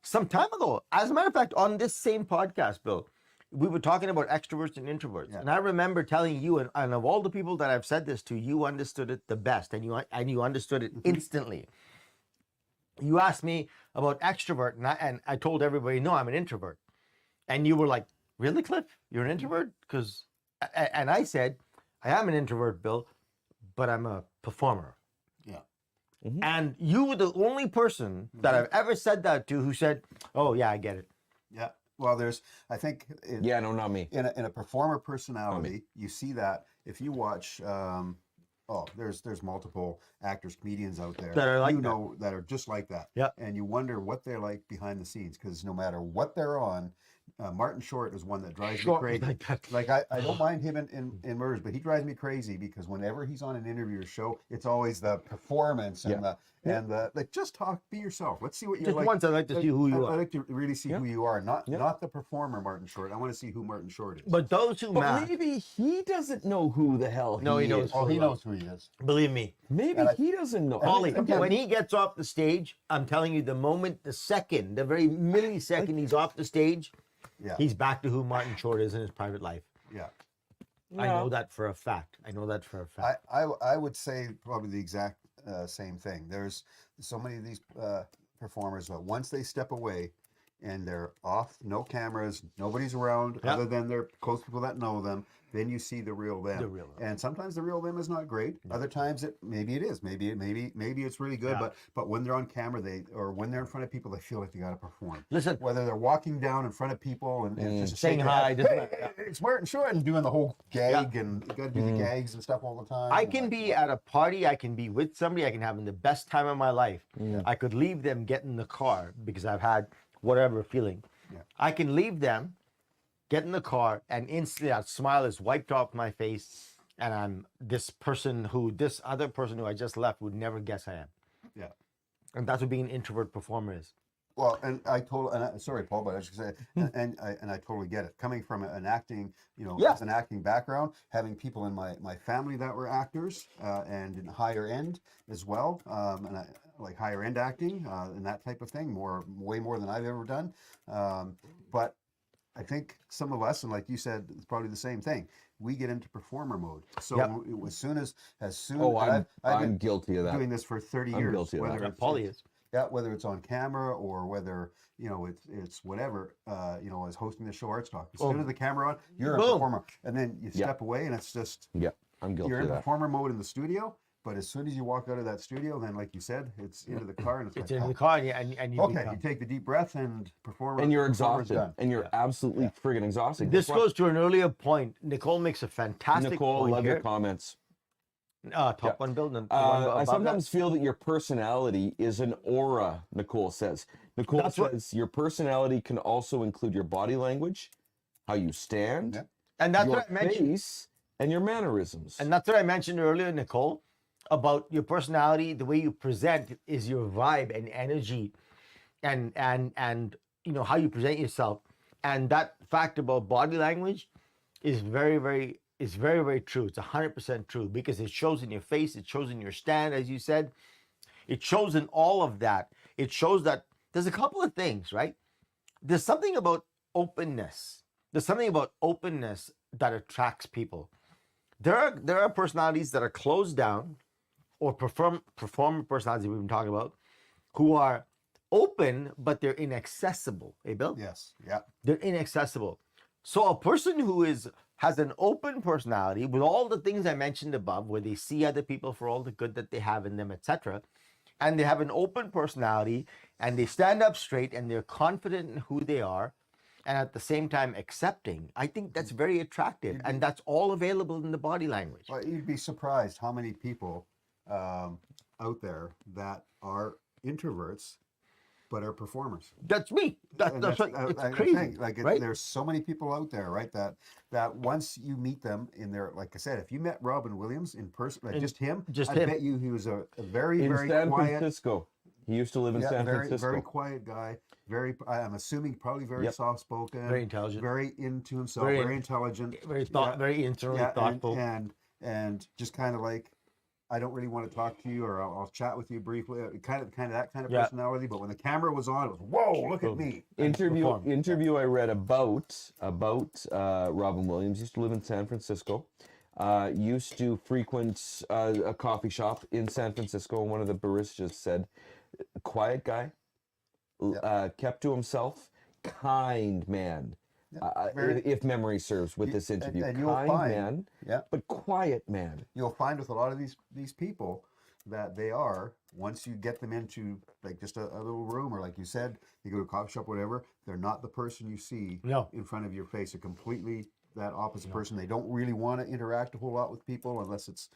some time ago, as a matter of fact, on this same podcast, Bill, we were talking about extroverts and introverts, Yeah. and I remember telling you, and of all the people that I've said this to, you understood it the best, and you understood it instantly. You asked me about extrovert, and I told everybody, no, I'm an introvert, and you were like, really, Cliff? You're an introvert? And I said, I am an introvert, Bill, but I'm a performer. Yeah. And you were the only person that I've ever said that to who said, oh, yeah, I get it. Yeah. Well, I think. Yeah, no, not me. In a performer personality, you see that if you watch. There's multiple actors, comedians out there That are like that are just like that. Yeah. And you wonder what they're like behind the scenes because no matter what they're on, Martin Short is one that drives me crazy. Like that. Like I don't mind him in Murders, but he drives me crazy because whenever he's on an interview or show, it's always the performance and the like. Just be yourself. Let's see what you're Just like. once I'd like to see who you I'd are. like to really see who you are, not the performer Martin Short. I want to see who Martin Short is. But those who But matter, maybe he doesn't know who the hell No, he knows. is. he knows who he is. believe me, Maybe he doesn't know. Ollie, again- when he gets off the stage, I'm telling you, the very millisecond he's off the stage, Yeah. he's back to who Martin Short is in his private life. Yeah. I know that for a fact. I would say probably the exact same thing. There's so many of these performers, but once they step away and they're off, no cameras, nobody's around Yeah. other than their close people that know them, then you see the real them. The real them. And sometimes the real them is not great. Other times maybe it is. Maybe it's really good. Yeah. But when they're on camera, or when they're in front of people, they feel like they got to perform. Listen, Whether they're walking down in front of people and just Saying shaking hi, their just head, like- hey, it's Martin Short, and doing the whole gag, and you got to do the gags and stuff all the time. I and can like- be at a party, I can be with somebody, I can have the best time of my life. I could leave them, get in the car because I've had whatever feeling. Yeah. I can leave them, get in the car, and instantly that smile is wiped off my face, and I'm this other person who I just left would never guess I am. Yeah. And that's what being an introvert performer is. Well, sorry, Paul, but I should say, and I totally get it. Coming from an acting, as an acting background, having people in my family that were actors and in higher end as well, and I like higher end acting and that type of thing, way more than I've ever done. But I think some of us, and like you said, it's probably the same thing. We get into performer mode. So as soon as I'm I've been guilty of that. doing this for 30 I'm years, guilty of that. whether Yeah, it's- Paulie is. yeah, whether it's on camera or whether it's whatever, as hosting the show Arts Talk. As soon as the camera on, you're a Boom. performer, and then you step away, and it's just Yeah, I'm guilty you're of in that. performer mode in the studio. But as soon as you walk out of that studio, then like you said, it's into the car, and it's It's like, in the car, and you okay, become. you take the deep breath and perform. And you're performer's exhausted. done. And you're absolutely friggin' exhausted. This Guess what? goes to an earlier point. Nicole makes a fantastic Nicole, point love here. your comments. Top one building. I sometimes feel that your personality is an aura, Nicole says. Nicole That's says your personality can also include your body language, how you stand, Yeah. and that's your what I mentioned. face, and your mannerisms. And that's what I mentioned earlier, Nicole, about your personality. The way you present is your vibe and energy, and how you present yourself. And that fact about body language is very true. It's 100% true because it shows in your face, it shows in your stand, as you said, it shows in all of that. It shows that there's a couple of things, right? There's something about openness. There's something about openness that attracts people. There are personalities that are closed down, or performer personalities we've been talking about, who are open but they're inaccessible. Hey, Bill? Yes. Yeah. They're inaccessible. So a person who has an open personality with all the things I mentioned above, where they see other people for all the good that they have in them, etc., and they have an open personality and they stand up straight and they're confident in who they are, and at the same time accepting, I think that's very attractive, and that's all available in the body language. Well, you'd be surprised how many people out there that are introverts but are performers. That's me. And That's that's- what, it's I crazy, think, like right? there's so many people out there, right? That once you meet them in their, like I said, if you met Robin Williams in person, like just him, I bet you he was a very in very San quiet. Francisco. He used to live in San very, Francisco. very quiet guy. I'm assuming probably very soft spoken, Very intelligent. very into himself, Very- very intelligent, Very internally thoughtful. and just kind of like, I don't really want to talk to you, or I'll chat with you briefly. Kind of that kind of personality. But when the camera was on, it was, whoa, look at me. Interview I read about Robin Williams. Used to live in San Francisco. Used to frequent a coffee shop in San Francisco. And one of the baristas said, quiet guy, kept to himself, kind man. If memory serves with this interview, and you'll kind find, man, but quiet man. You'll find with a lot of these people that they are, once you get them into like just a little room, or like you said, you go to a coffee shop, whatever, they're not the person you see in front of your face. They're completely that opposite person. They don't really want to interact a whole lot with people unless it's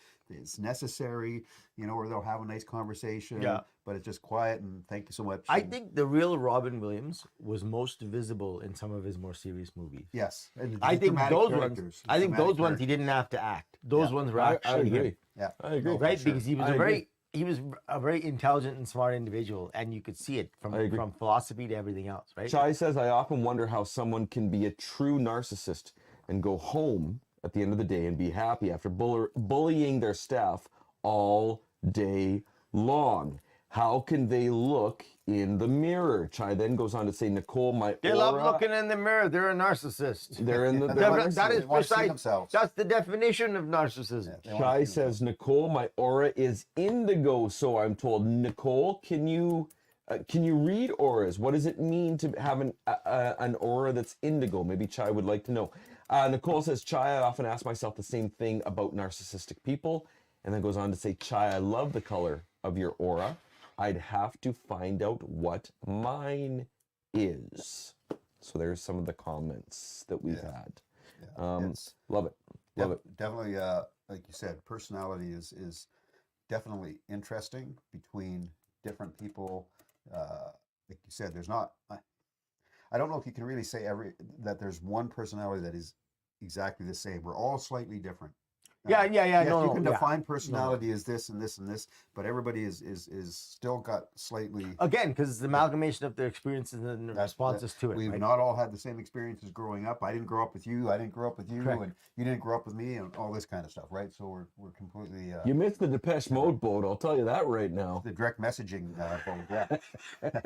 necessary, or they'll have a nice conversation. But it's just quiet and thank you so much. I think the real Robin Williams was most visible in some of his more serious movies. Yes, and I think those ones. I think those ones he didn't. didn't have to act. Those ones were actually I agree. him. Yeah, I agree. Right, sure. because he was a very intelligent and smart individual, and you could see it from philosophy to everything else. Right. Chai says, I often wonder how someone can be a true narcissist and go home at the end of the day and be happy after bullying their staff all day long. How can they look in the mirror? Chai then goes on to say, Nicole, my They aura... love looking in the mirror. They're a narcissist. They're in the... That is They want to see precise. themselves. That's the definition of narcissism. They want Chai to see says, Nicole, my aura is indigo, so I'm told. Nicole, can you read auras? What does it mean to have an aura that's indigo? Maybe Chai would like to know. Nicole says, Chai, I often ask myself the same thing about narcissistic people. And then goes on to say, Chai, I love the color of your aura. I'd have to find out what mine is. So there's some of the comments that we've had. Love it. Love it. Definitely, like you said, personality is definitely interesting between different people. Like you said, there's not. I don't know if you can really say that there's one personality that is exactly the same. We're all slightly different. Yeah. Yes, No, you can yeah. define personality as this and this and this, but everybody is still got slightly. Again, because it's the amalgamation of their experiences and the responses to it. We've right? not all had the same experiences growing up. I didn't grow up with you. I didn't grow up with you, Correct. and you didn't grow up with me, and all this kind of stuff, right? So we're completely. You missed the Depeche Mode boat, I'll tell you that right now. The direct messaging boat, yeah.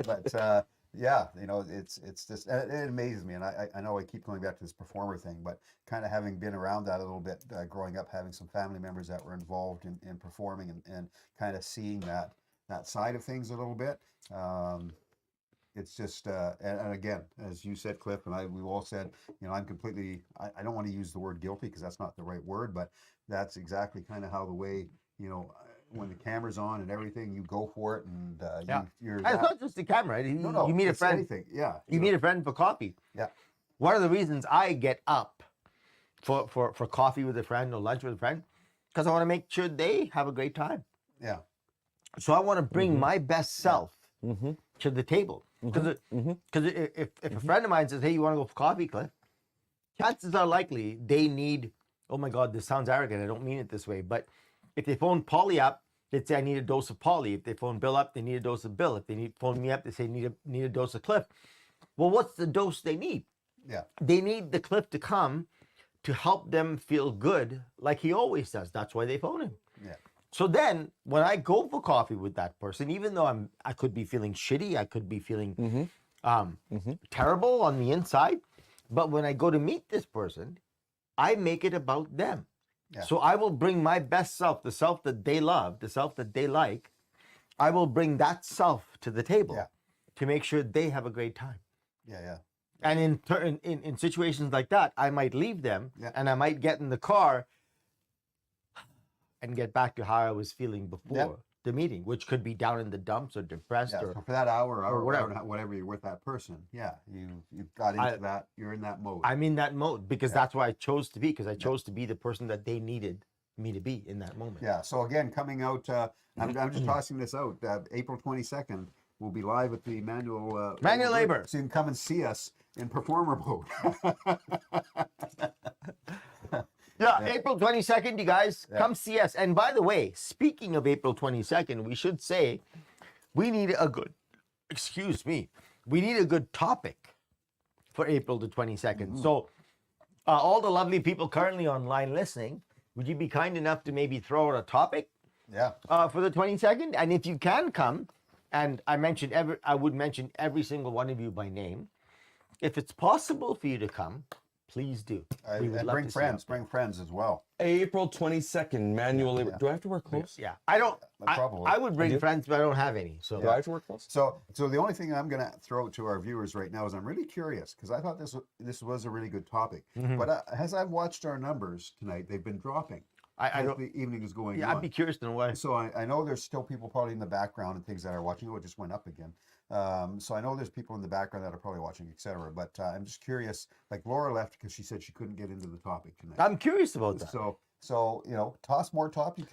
But yeah, it's just it amazes me, and I know I keep going back to this performer thing, but kind of having been around that a little bit growing up, having some family members that were involved in performing, and kind of seeing that side of things a little bit. It's just and again, as you said, Cliff, and we've all said, I'm completely. I don't want to use the word guilty because that's not the right word, but that's exactly kind of how the way when the camera's on and everything, you go for it, and you're. And it's not just the camera. Right? No, you meet a it's friend. anything. Yeah, You meet a friend for coffee. Yeah. One of the reasons I get up for coffee with a friend or lunch with a friend because I want to make sure they have a great time. Yeah. So I want to bring my best self Mm-hmm. to the table. Because if a friend of mine says, hey, you want to go for coffee, Cliff? Chances are likely they need, oh my God, this sounds arrogant. I don't mean it this way. But if they phone Podlie up, they'd say, I need a dose of Podlie. If they phone Bill up, they need a dose of Bill. If they phone me up, they say, need a dose of Cliff. Well, what's the dose they need? Yeah. They need the Cliff to come to help them feel good like he always does. That's why they phone him. Yeah. So then when I go for coffee with that person, even though I could be feeling shitty, I could be feeling terrible on the inside, but when I go to meet this person, I make it about them. Yeah. So I will bring my best self, the self that they love, the self that they like. I will bring that self to the table to make sure they have a great time. Yeah. Yeah. And in situations like that, I might leave them and I might get in the car and get back to how I was feeling before the meeting, which could be down in the dumps or depressed or So for that hour or whatever. whatever you're with that person, you've got into that. You're in that mode. I'm in that mode because that's why I chose to be, because I chose to be the person that they needed me to be in that moment. Yeah. So again, coming out, I'm just tossing this out. April 22nd, we'll be live at the manual labor. So you can come and see us in performer mode. Yeah, April 22nd, you guys, come see us. And by the way, speaking of April 22nd, we should say we need a good, we need a good topic for April the 22nd. So all the lovely people currently online listening, would you be kind enough to maybe throw out a topic for the 22nd? And if you can come, and I would mention every single one of you by name. If it's possible for you to come, please do. We would And love bring to see friends. you. Bring friends as well. April 22nd, manual labor. Do I have to wear clothes? Yeah, I don't. Probably. I would bring friends, but I don't have any. So Do I have to wear clothes? So the only thing I'm going to throw to our viewers right now is I'm really curious because I thought this was a really good topic. But as I've watched our numbers tonight, they've been dropping. I as don't. the evening is going Yeah, on. I'd be curious to know why. So I know there's still people probably in the background and things that are watching. Oh, it just went up again. So I know there's people in the background that are probably watching, etc. But I'm just curious. Like Laura left because she said she couldn't get into the topic tonight. I'm curious about that. So toss more topics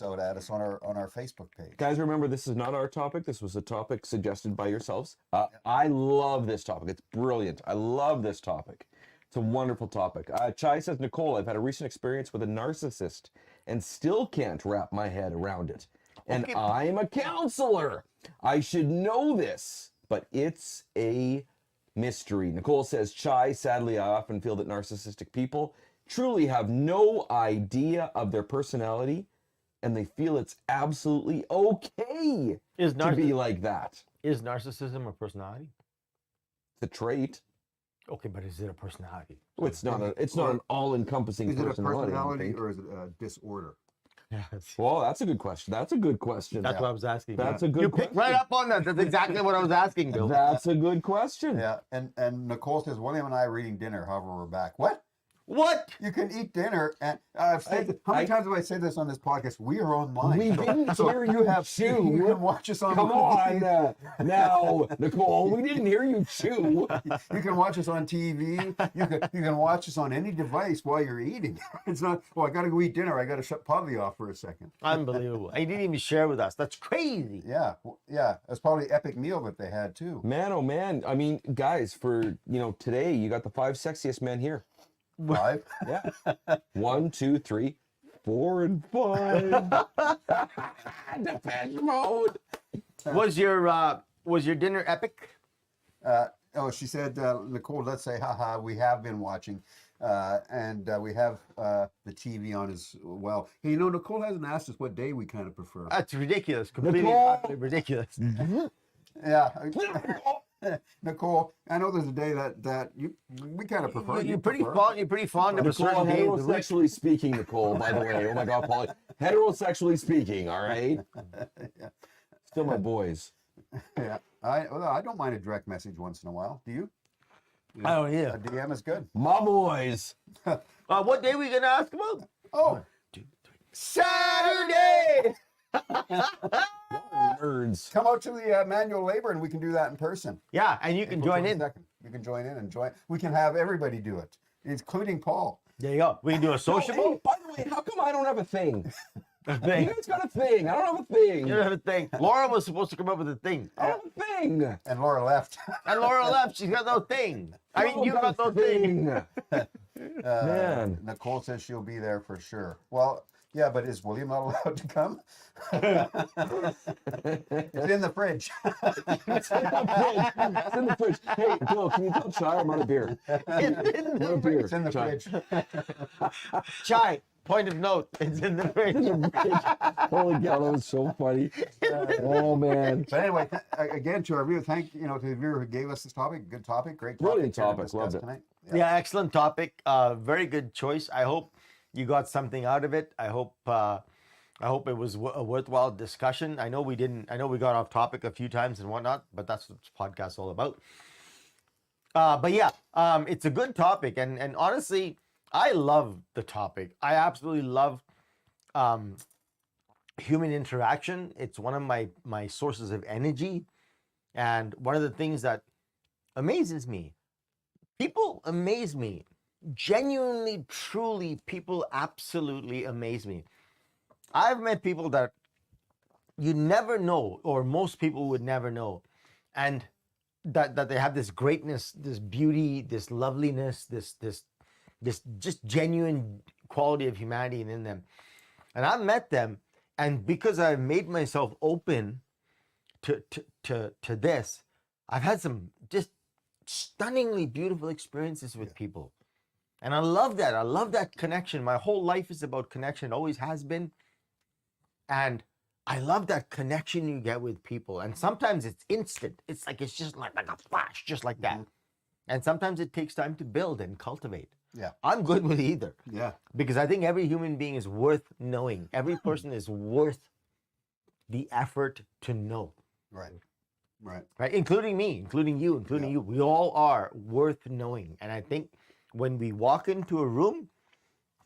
out at us on our Facebook page. Guys, remember, this is not our topic. This was a topic suggested by yourselves. I love this topic. It's brilliant. I love this topic. It's a wonderful topic. Chai says, Nicole, I've had a recent experience with a narcissist and still can't wrap my head around it. And I'm a counselor. I should know this, but it's a mystery. Nicole says, Chai, sadly, I often feel that narcissistic people truly have no idea of their personality and they feel it's absolutely okay to be like that. Is narcissism a personality? It's a trait. Okay, but is it a personality? It's not an all-encompassing Is it a personality. personality or is it a disorder? Yes. Well, that's a good question. That's a good question. That's what I was asking. That's a good You question. picked right up on that. That's exactly what I was asking, Bill. That's a good question. Yeah, and Nicole says William and I are eating dinner. However, we're back. What? What? You can eat dinner, and I've said how many times have I said this on this podcast? We are online. We didn't So hear you have chew. You can watch us on. Come on, now, Nicole. We didn't hear you chew. You can watch us on TV. You can watch us on any device while you're eating. It's not. Oh, I got to go eat dinner. I got to shut Podlie off for a second. Unbelievable. He didn't even share with us. That's crazy. Yeah, yeah. That's probably epic meal that they had too. Man, oh man. I mean, guys, for today, you got the 5 sexiest men here. 5. Yeah. 1, 2, 3, 4, and 5. Depeche Mode. Was your dinner epic? She said, Nicole, let's say, haha, we have been watching. And we have the TV on as well. Hey, Nicole hasn't asked us what day we kind of prefer. That's ridiculous. Completely Nicole! utterly ridiculous. Yeah. Nicole, I know there's a day that we kind of prefer. You're pretty fond of a Nicole, certain day of the week. heterosexually speaking, Nicole, by the way. Oh my God, Paul. Heterosexually speaking, all right? Yeah. Still my boys. Yeah. I don't mind a direct message once in a while. Do you? I don't either. A DM is good. My boys. What day are we gonna ask about? Oh, Saturday. Nerds. come out to the manual labor and we can do that in person. Yeah, and you can April join in. 22nd. You can join in and join. We can have everybody do it, including Paul. There you go. We can do a sociable. By the Wait, how come I don't have a thing? A You thing. guys got a thing. I don't have a thing. You don't have a thing. Laura was supposed to come up with a thing. I don't have a thing. And Laura left. And Laura left. She's got no thing. I mean, you got no thing. Man. Nicole says she'll be there for sure. Well, yeah, but is William not allowed to come? It's in the fridge. It's in the fridge. It's in the fridge. Hey, Bill, can you tell Chai I'm out of beer? It's in I'm out the of beer. It's in the Chai. fridge. Chai, point of note, it's in the fridge. Holy cow, that was so funny. Oh, man. But anyway, again, to our viewer, to the viewer who gave us this topic. Good topic, great topic. Brilliant here to topic, loved discuss it. tonight. Yeah, excellent topic. Very good choice. I hope you got something out of it. I hope it was a worthwhile discussion. I know we got off topic a few times and whatnot, but that's what this podcast is all about. But yeah, it's a good topic, and honestly, I love the topic. I absolutely love human interaction. It's one of my sources of energy, and one of the things that amazes me. People amaze me. Genuinely, truly, people absolutely amaze me. I've met people that you never know, or most people would never know, and that they have this greatness, this beauty, this loveliness, this just genuine quality of humanity in them. And I've met them, and because I've made myself open to this, I've had some just stunningly beautiful experiences with people. And I love that. I love that connection. My whole life is about connection. It always has been. And I love that connection you get with people. And sometimes it's instant. It's just like a flash, just like that. And sometimes it takes time to build and cultivate. Yeah. I'm good with either. Yeah. Because I think every human being is worth knowing. Every person is worth the effort to know. Right. Right. Right? Including me, including you, including you. We all are worth knowing. And I think when we walk into a room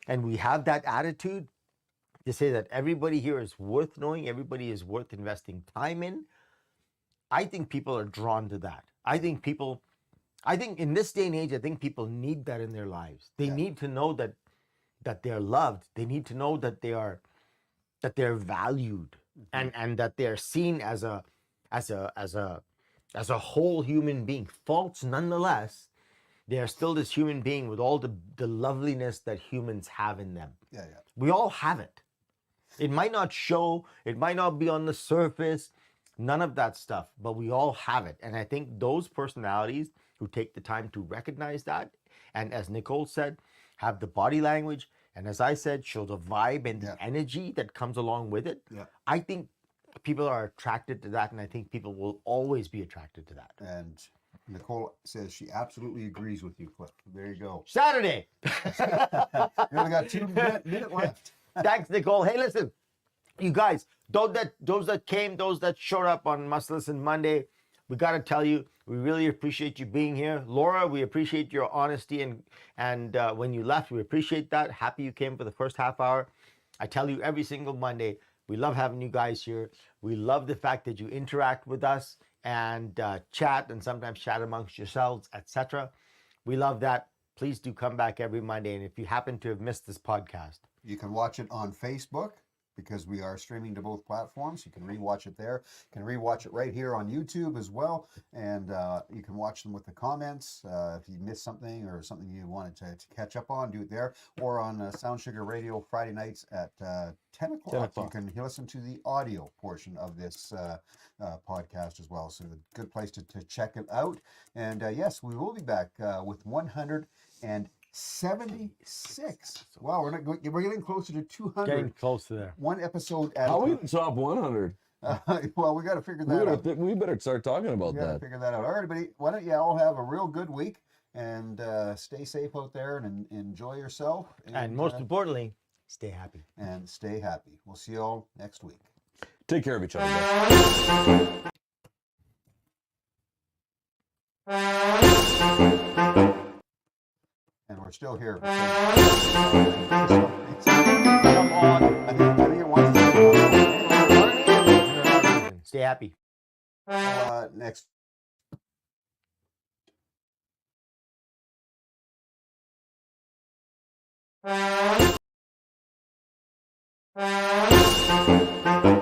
and we have that attitude to say that everybody here is worth knowing, everybody is worth investing time in, I think people are drawn to that. I think in this day and age, I think people need that in their lives. They need to know that they're loved. They need to know that they're valued, and that they're seen as a whole human being. Faults nonetheless, they are still this human being with all the loveliness that humans have in them. Yeah. Yeah. We all have it. It might not show, it might not be on the surface, none of that stuff, but we all have it. And I think those personalities who take the time to recognize that, and as Nicole said, have the body language, and as I said, show the vibe and the energy that comes along with it. Yeah. I think people are attracted to that, and I think people will always be attracted to that. And Nicole says she absolutely agrees with you, Cliff. There you go. Saturday. We only got 2 minutes left. Thanks, Nicole. Hey, listen, you guys, those that came, those that showed up on Must Listen Monday, we got to tell you, we really appreciate you being here. Laura, we appreciate your honesty, and when you left, we appreciate that. Happy you came for the first half hour. I tell you every single Monday, we love having you guys here. We love the fact that you interact with us and chat, and sometimes chat amongst yourselves, etc. We love that. Please do come back every Monday. And if you happen to have missed this podcast, You can watch it on Facebook because we are streaming to both platforms. You can rewatch it there. You can rewatch it right here on YouTube as well. And you can watch them with the comments. If you missed something or something you wanted to catch up on, do it there. Or on Sound Sugar Radio Friday nights at 10 o'clock. 10 o'clock. You can listen to the audio portion of this podcast as well. So a good place to check it out. And yes, we will be back with 176. Wow, we're getting closer to 200. getting close to there. One episode at How a are we time. in top 100? Well, we got to figure that out. We better start talking about We got to that. figure that out. All right, everybody. Why don't you all have a real good week and stay safe out there and enjoy yourself. And most importantly, stay happy. and stay happy. We'll see you all next week. Take care of each other, guys. And we're still here. Come on. I think it wants to Stay happy. next Bye.